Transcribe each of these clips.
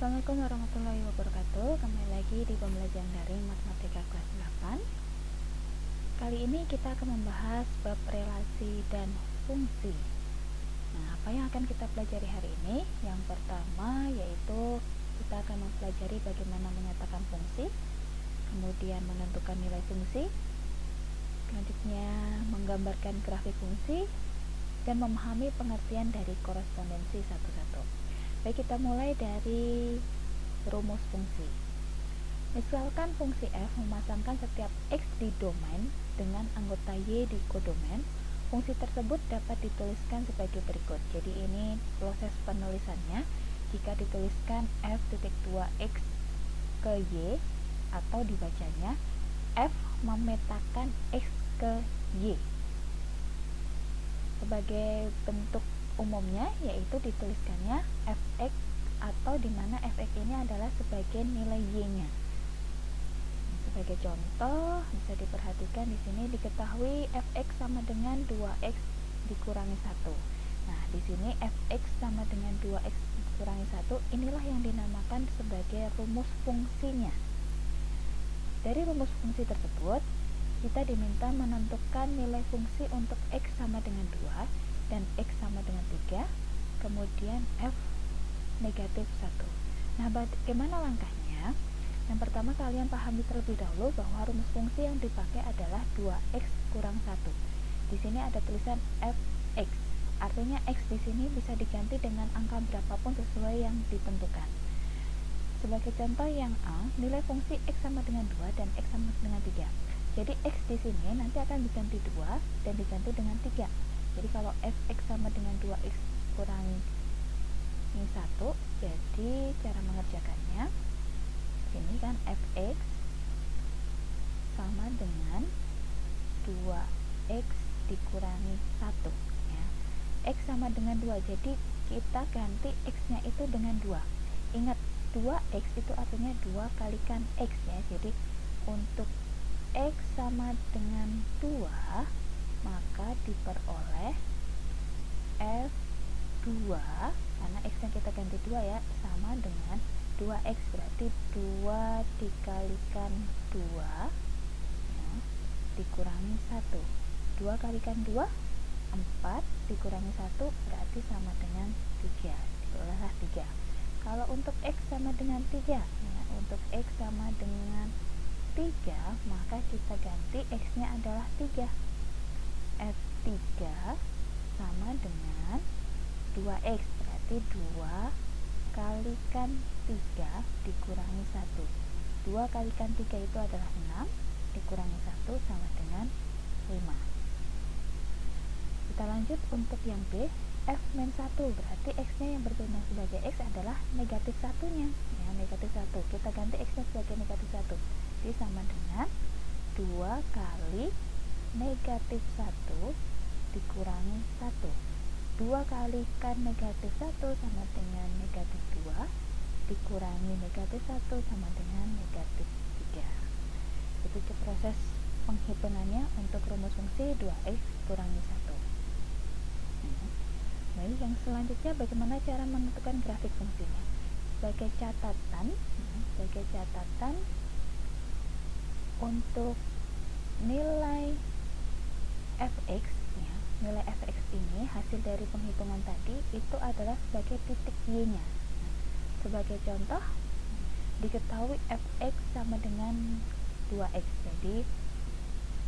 Assalamualaikum warahmatullahi wabarakatuh. Kembali lagi di pembelajaran daring matematika kelas 8. Kali ini kita akan membahas bab relasi dan fungsi. Nah, apa yang akan kita pelajari hari ini? Yang pertama yaitu kita akan mempelajari bagaimana menyatakan fungsi, kemudian menentukan nilai fungsi, selanjutnya menggambarkan grafik fungsi, dan memahami pengertian dari korespondensi satu-satu. Baik, kita mulai dari rumus fungsi. Misalkan fungsi f memasangkan setiap x di domain dengan anggota y di kodomain. Fungsi tersebut dapat dituliskan sebagai berikut. Jadi ini proses penulisannya. Jika dituliskan f.2x ke y, atau dibacanya f memetakan x ke y. Sebagai bentuk umumnya yaitu dituliskannya fx, atau dimana fx ini adalah sebagai nilai y-nya. Sebagai contoh bisa diperhatikan di sini diketahui fx sama dengan 2x dikurangi 1. Nah, di sini fx sama dengan 2x dikurangi 1 inilah yang dinamakan sebagai rumus fungsinya. Dari rumus fungsi tersebut kita diminta menentukan nilai fungsi untuk x sama dengan 2 dan x sama dengan 3, kemudian f negatif 1. Nah, bagaimana langkahnya? Yang pertama, kalian pahami terlebih dahulu bahwa rumus fungsi yang dipakai adalah 2x kurang 1. Di sini ada tulisan fx, artinya x di sini bisa diganti dengan angka berapapun sesuai yang ditentukan. Sebagai contoh yang A, nilai fungsi x sama dengan 2 dan x sama dengan 3. Jadi x di sini nanti akan diganti 2 dan diganti dengan 3. Jadi kalau fx sama dengan 2x kurangi 1, jadi cara mengerjakannya ini kan fx sama dengan 2x dikurangi 1 ya. X sama dengan 2, jadi kita ganti x nya itu dengan 2. Ingat, 2x itu artinya 2 kalikan x ya. Jadi untuk x sama dengan 2 maka diperoleh f2, karena x yang kita ganti 2 ya, sama dengan 2x, berarti 2 dikalikan 2 ya, dikurangi 1. 2 kalikan 2 4, dikurangi 1 berarti sama dengan 3, diperolehlah 3. Kalau untuk x sama dengan 3 ya, untuk x sama dengan 3 maka kita ganti x nya adalah 3. F3 sama dengan 2x, berarti 2 kalikan 3 dikurangi 1. 2 kalikan 3 itu adalah 6, dikurangi 1 sama dengan 5. Kita lanjut untuk yang B, f-1, berarti x nya yang berguna sebagai x adalah negatif 1 nya ya, negatif 1. Kita ganti x nya sebagai negatif 1, jadi sama dengan 2 kali negatif 1 dikurangi 1. 2 kalikan negatif 1 sama dengan negatif 2, dikurangi negatif 1 sama dengan negatif 3. Itu proses penghitungannya untuk rumus fungsi 2x kurangi 1. Baik, yang selanjutnya bagaimana cara menentukan grafik fungsinya? Sebagai catatan untuk nilai fx ya, nilai fx ini hasil dari penghitungan tadi itu adalah sebagai titik y nya. Sebagai contoh, diketahui fx sama dengan 2x, jadi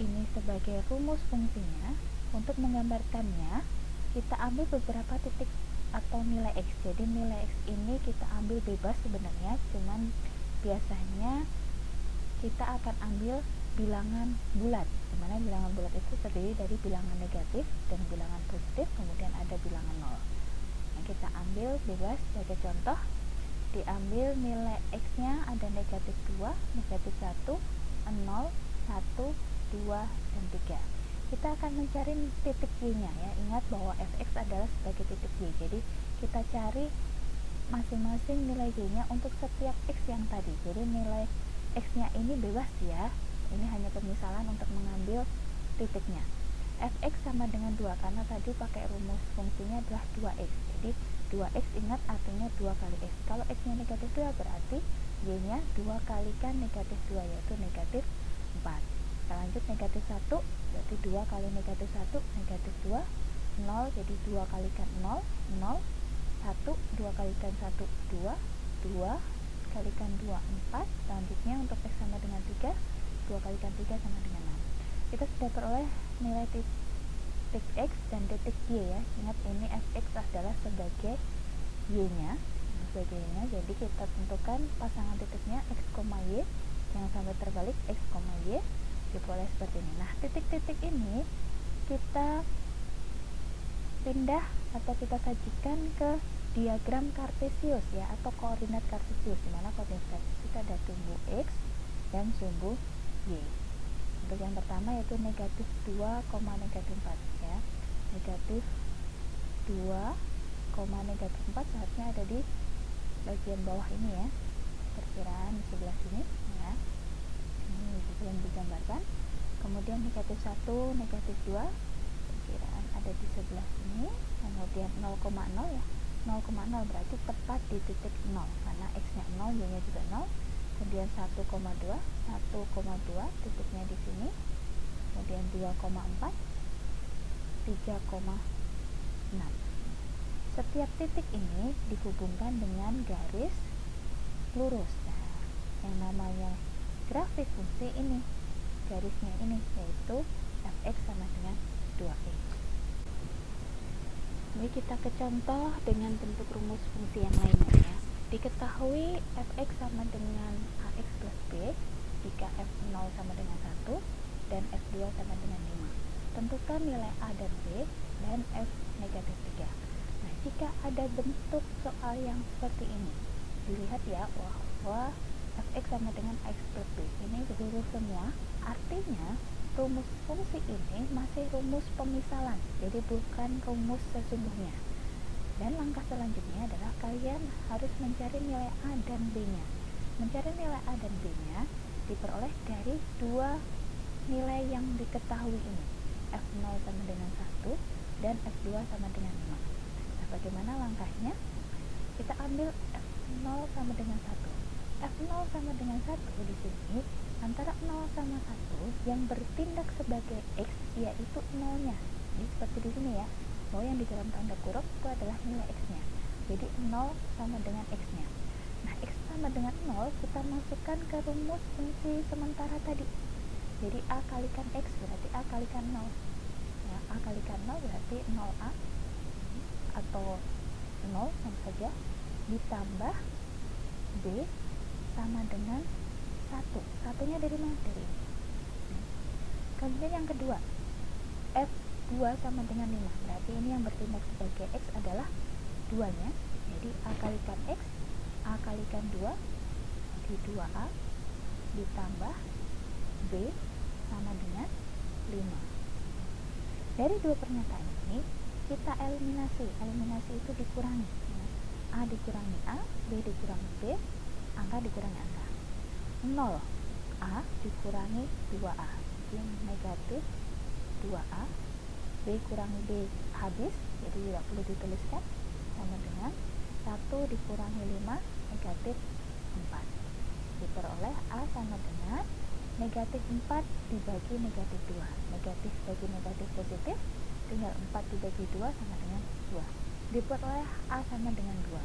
ini sebagai rumus fungsinya. Untuk menggambarkannya kita ambil beberapa titik atau nilai x, jadi nilai x ini kita ambil bebas sebenarnya, cuman biasanya kita akan ambil bilangan bulat, dimana bilangan bulat itu terdiri dari bilangan negatif dan bilangan positif, kemudian ada bilangan 0. Nah, kita ambil bebas. Sebagai contoh, diambil nilai x nya ada negatif 2, negatif 1, 0, 1, 2, dan 3. Kita akan mencari titik y nya ya. Ingat bahwa fx adalah sebagai titik y, jadi kita cari masing-masing nilai y nya untuk setiap x yang tadi. Jadi nilai x nya ini bebas ya, ini hanya pemisalan untuk mengambil titiknya. Fx sama dengan 2 karena tadi pakai rumus fungsinya adalah 2x, jadi 2x ingat artinya 2 kali x. Kalau x nya negatif 2 berarti y nya 2 kalikan negatif 2 yaitu negatif 4. Kita lanjut negatif 1 berarti 2 kali negatif 1 negatif 2, 0 jadi 2 kalikan 0, 0, 1, 2 kalikan 1 2, 2 kalikan 2 4. Selanjutnya untuk x sama dengan 3, 2 kalikan 3 sama dengan 6. Kita sudah peroleh nilai titik x dan titik y ya. Ingat ini fx adalah sebagai y nya, jadi kita tentukan pasangan titiknya x, y, jangan sampai terbalik, x, y diperoleh seperti ini. Nah, titik-titik ini kita pindah atau kita sajikan ke diagram kartesius ya, atau koordinat kartesius, di mana koordinat kartesius ada sumbu x dan sumbu y. Untuk yang pertama yaitu negatif 2, negatif 4 ya. Negatif 2, negatif 4 seharusnya ada di bagian bawah ini ya, perkiraan di sebelah sini ya, ini belum digambarkan. Kemudian negatif 1, negatif 2 perkiraan ada di sebelah sini. Kemudian 0,0 ya, 0,0 berarti tepat di titik 0 karena x nya 0, y nya juga 0. Kemudian 1,2 titiknya di sini. Kemudian 2,4, 3,6. Setiap titik ini dihubungkan dengan garis lurus. Nah, yang namanya grafik fungsi ini, garisnya ini yaitu fx sama dengan 2x. Mari kita ke contoh dengan bentuk rumus fungsi yang lainnya ya. Diketahui fx sama dengan ax plus b jika f0 sama dengan 1 dan f2 sama dengan 5. Tentukan nilai a dan b dan f negatif 3. Nah, jika ada bentuk soal yang seperti ini, dilihat ya bahwa fx sama dengan x plus b ini lurus semua, artinya rumus fungsi ini masih rumus pemisalan, jadi bukan rumus sesungguhnya. Dan langkah selanjutnya adalah kalian harus mencari nilai a dan b nya. Mencari nilai a dan b nya diperoleh dari dua nilai yang diketahui ini, f0 sama dengan 1 dan f2 sama dengan 5. Nah, bagaimana langkahnya? Kita ambil f0 sama dengan 1. F0 sama dengan 1 di sini antara 0 sama 1 yang bertindak sebagai x yaitu 0-nya. Jadi seperti di sini ya, bahwa yang di dalam tanda kurung itu adalah nilai x-nya. Jadi 0 sama dengan x-nya. Nah, x sama dengan 0 kita masukkan ke rumus fungsi sementara tadi. Jadi a kalikan x berarti a kalikan 0. Ya, a kalikan 0 berarti 0a atau 0 sama saja ditambah b sama dengan 1. Satunya dari mana? Dari ini. Kemudian yang kedua, f2 sama dengan 5. Berarti ini yang bertindak sebagai x adalah 2-nya. Jadi a kalikan x, a kalikan 2 di 2a ditambah b sama dengan 5. Dari dua pernyataan ini kita eliminasi. Eliminasi itu dikurangi. A dikurangi a, b dikurangi b, angka dikurangi angka. 0 a dikurangi 2a, jadi negatif 2a, b kurangi b habis, jadi tidak perlu dituliskan, sama dengan 1 dikurangi 5 negatif 4. Diperoleh a sama dengan negatif 4 dibagi negatif 2. Negatif bagi negatif positif, tinggal 4 dibagi 2 sama dengan 2. Diperoleh a sama dengan 2.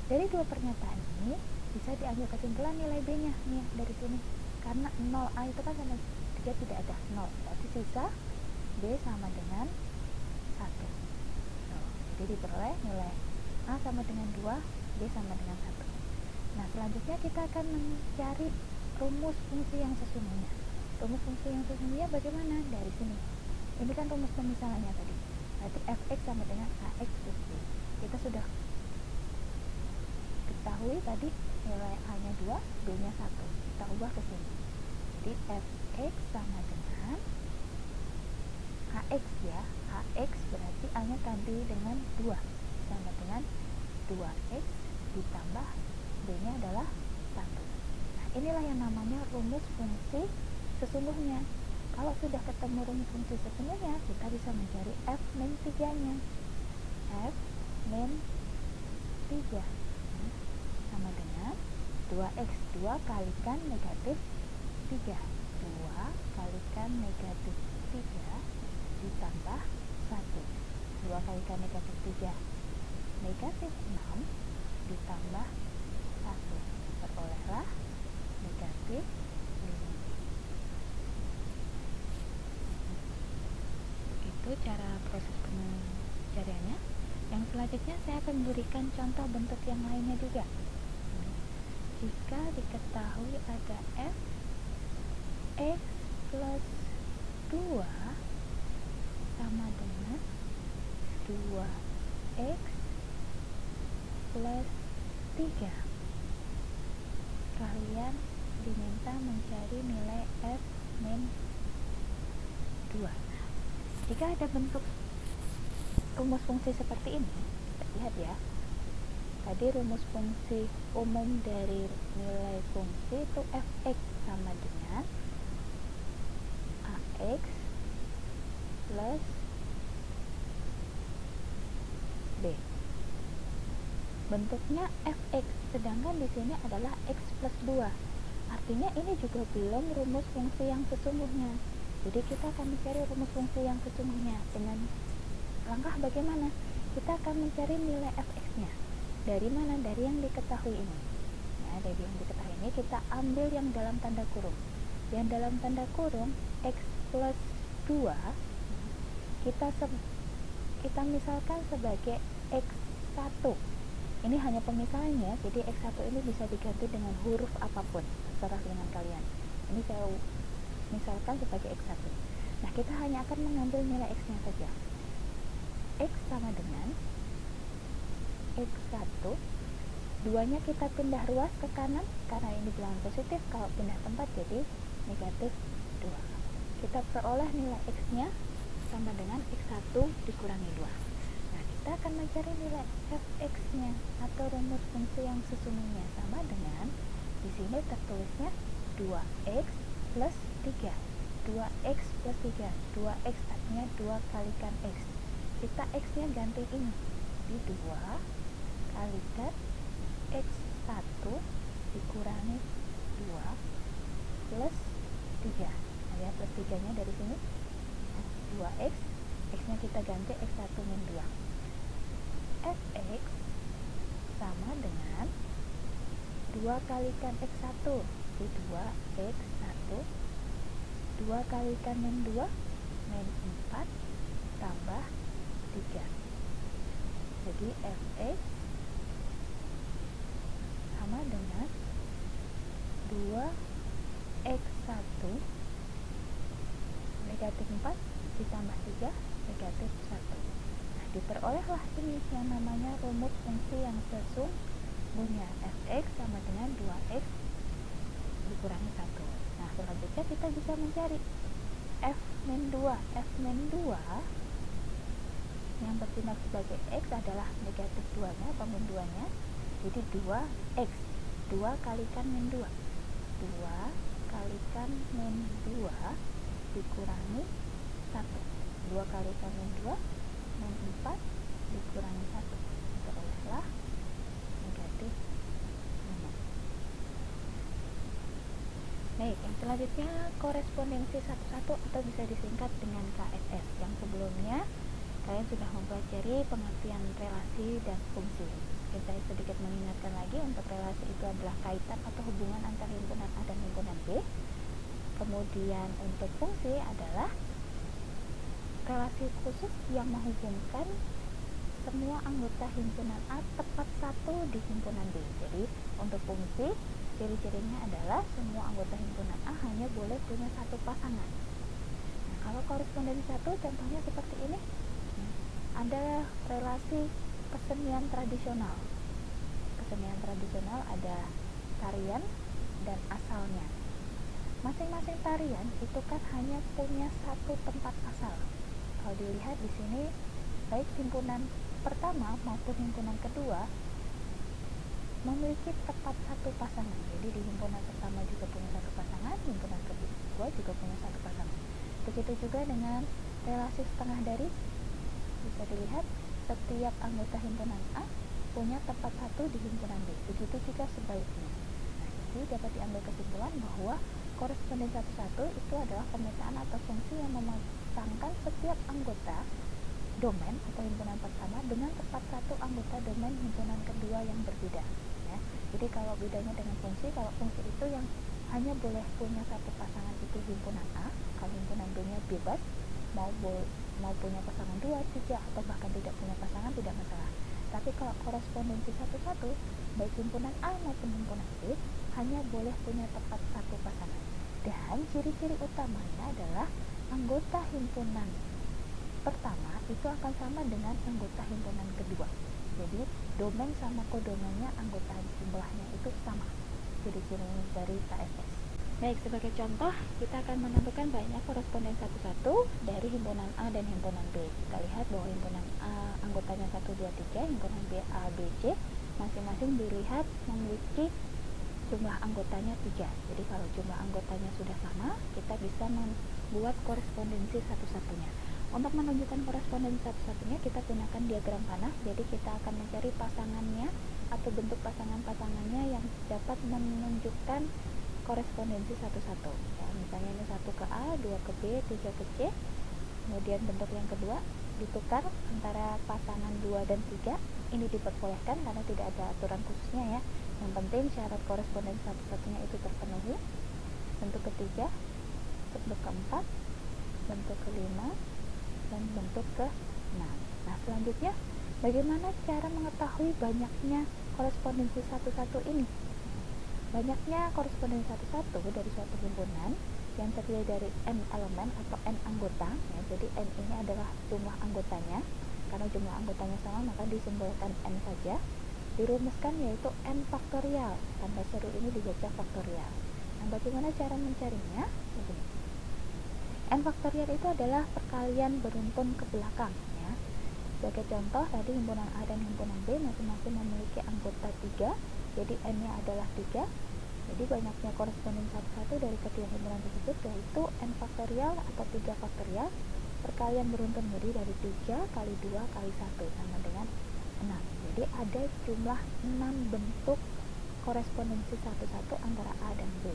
Dari dua pernyataan ini bisa diambil kesimpulan nilai b nya nih dari sini, karena 0a itu kan sama 3 tidak ada 0, berarti sisa b sama dengan 1. Jadi diperoleh nilai a sama dengan 2, b sama dengan 1. Nah, selanjutnya kita akan mencari rumus fungsi yang sesungguhnya. Rumus fungsi yang sesungguhnya bagaimana? Dari sini. Ini kan rumus pemisalannya tadi. Berarti fx sama dengan ax plus b. Kita sudah ketahui tadi nilai a nya 2, b nya 1. Kita ubah ke sini. Jadi fx sama dengan ax ya. Ax berarti a nya tadi dengan 2, sama dengan 2x ditambah b nya adalah 1. Nah, inilah yang namanya rumus fungsi sesungguhnya. Kalau sudah ketemu rumus fungsi sesungguhnya, kita bisa mencari f min 3 nya. F min 3 sama dengan 2x. 2 kalikan negatif 3, 2 kalikan negatif 3 ditambah 1. 2 kalikan negatif 3 negatif 6 ditambah 1, perolehlah negatif 5. Itu cara proses pencariannya. Yang selanjutnya saya akan memberikan contoh bentuk yang lainnya juga. Jika diketahui ada f x plus 2 sama dengan 2x plus 3, kalian diminta mencari nilai f min 2. Jika ada bentuk rumus fungsi seperti ini, kita lihat ya. Tadi rumus fungsi umum dari nilai fungsi itu fx sama dengan ax plus b. Bentuknya fx, sedangkan di sini adalah x plus 2. Artinya ini juga belum rumus fungsi yang sesungguhnya. Jadi kita akan mencari rumus fungsi yang sesungguhnya dengan langkah bagaimana? Kita akan mencari nilai fx-nya. Dari mana? Dari yang diketahui ini. Ya, dari yang diketahui ini kita ambil yang dalam tanda kurung. Yang dalam tanda kurung x plus 2 kita misalkan sebagai x1. Ini hanya pemisahannya, jadi x1 ini bisa diganti dengan huruf apapun, terserah dengan kalian. Ini saya misalkan sebagai x1. Nah, kita hanya akan mengambil nilai x-nya saja. X sama dengan x1, 2-nya kita pindah ruas ke kanan karena ini bilangan positif, kalau pindah tempat jadi negatif 2. Kita peroleh nilai x-nya sama dengan x1 dikurangi 2. Nah, kita akan mencari nilai fx-nya atau rumus fungsi yang sesungguhnya sama dengan, di sini tertulisnya 2x plus 3. 2x plus 3, 2x artinya 2 kalikan x. Kita x-nya ganti ini di 2 kalikan x1 dikurangi 2 plus 3. Nah, ya, plus 3 nya dari sini 2x, x-nya kita ganti x1 min 2. Fx sama dengan 2 kalikan x1 di 2x1, 2 kalikan min 2 min 4 tambah 3. Jadi fx sama dengan 2x1 negatif 4 ditambah 3 negatif 1. Nah, diperolehlah ini yang namanya rumus fungsi yang sesungguhnya. Fx sama dengan 2x dikurangi 1. Nah, selanjutnya kita bisa mencari f min 2. F min 2 yang bertindak sebagai x adalah negatif 2 nya atau min 2 nya, jadi 2x, 2 kalikan min 2, 2 kalikan min 2 dikurangi 1, 2 kalikan min 2 min 4 dikurangi 1, terolehlah negatif 5. Baik, yang selanjutnya korespondensi satu-satu atau bisa disingkat dengan KSS. Yang sebelumnya kalian sudah mempelajari pengertian relasi dan fungsi. Mungkin saya sedikit mengingatkan lagi, untuk relasi itu adalah kaitan atau hubungan antara himpunan A dan himpunan B. Kemudian untuk fungsi adalah relasi khusus yang menghubungkan semua anggota himpunan A tepat satu di himpunan B. Jadi untuk fungsi, ciri-cirinya adalah semua anggota himpunan A hanya boleh punya satu pasangan. Nah, kalau korespondensi satu contohnya seperti ini. Ada relasi kesenian tradisional. Kesenian tradisional ada tarian dan asalnya. Masing-masing tarian itu kan hanya punya satu tempat asal. Kalau dilihat di sini, baik himpunan pertama maupun himpunan kedua memiliki tepat satu pasangan. Jadi di himpunan pertama juga punya satu pasangan, himpunan kedua juga punya satu pasangan. Begitu juga dengan relasi setengah dari. Bisa dilihat setiap anggota himpunan A punya tempat 1 di himpunan B. Begitu juga sebaliknya. Nah, jadi dapat diambil kesimpulan bahwa koresponden 11 itu adalah pemetaan atau fungsi yang memasangkan setiap anggota domain atau himpunan pertama dengan tempat 1 anggota domain himpunan kedua yang berbeda, ya. Jadi kalau bedanya dengan fungsi, kalau fungsi itu yang hanya boleh punya satu pasangan itu himpunan A, kalau himpunan B-nya bebas mau punya pasangan 2, 3 atau bahkan tidak punya pasangan, tidak masalah. Tapi kalau korespondensi 11 baik himpunan A maupun himpunan B hanya boleh punya tempat 1 pasangan. Dan ciri-ciri utamanya adalah anggota himpunan pertama itu akan sama dengan anggota himpunan kedua. Jadi domain sama kodomainnya, anggota jumlahnya itu sama. Ciri-ciri dari KSS. Baik, sebagai contoh kita akan menentukan banyak koresponden 11 dari himpunan A dan himpunan B. Kita lihat bahwa himpunan A anggotanya 1, 2, 3, himpunan B A, B, C masing-masing dilihat memiliki jumlah anggotanya 3. Jadi kalau jumlah anggotanya sudah sama, kita bisa membuat korespondensi satu-satunya. Untuk menunjukkan korespondensi satu-satunya, kita gunakan diagram panah. Jadi kita akan mencari pasangannya atau bentuk pasangan-pasangannya yang dapat menunjukkan korespondensi satu-satu. Ya, misalnya ini 1 ke A, 2 ke B, 3 ke C. Kemudian bentuk yang kedua ditukar antara pasangan 2 dan 3. Ini diperbolehkan karena tidak ada aturan khususnya, ya. Yang penting syarat korespondensi satu-satunya itu terpenuhi. Bentuk ketiga, bentuk keempat, bentuk kelima, dan bentuk ke-6. Nah, selanjutnya bagaimana cara mengetahui banyaknya korespondensi satu-satu ini? Banyaknya korespondensi satu-satu dari suatu himpunan yang terdiri dari n elemen atau n anggota, ya. Jadi n ini adalah jumlah anggotanya. Karena jumlah anggotanya sama, maka disimbolkan n saja. Dirumuskan yaitu n faktorial. Tanda seru ini dibaca faktorial. Nah, bagaimana cara mencarinya? Begini. N faktorial itu adalah perkalian beruntun ke belakang, ya. Sebagai contoh, tadi himpunan A dan himpunan B masing-masing memiliki anggota 3, jadi n-nya adalah 3. Jadi banyaknya koresponden satu-satu dari ketiga himpunan tersebut yaitu n faktorial atau 3 faktorial perkalian beruntun, jadi dari 3 kali 2 kali 1 sama dengan 6. Jadi ada jumlah 6 bentuk korespondensi satu-satu antara A dan B.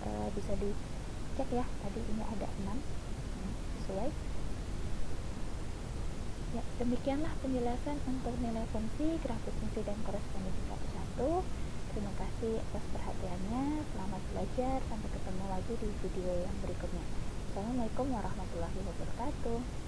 Kalau bisa dicek, ya, tadi ini ada 6 sesuai. Ya, demikianlah penjelasan untuk nilai fungsi, grafik fungsi, dan korespondensi satu-satu. Terima kasih atas perhatiannya. Selamat belajar. Sampai ketemu lagi di video yang berikutnya. Assalamualaikum warahmatullahi wabarakatuh.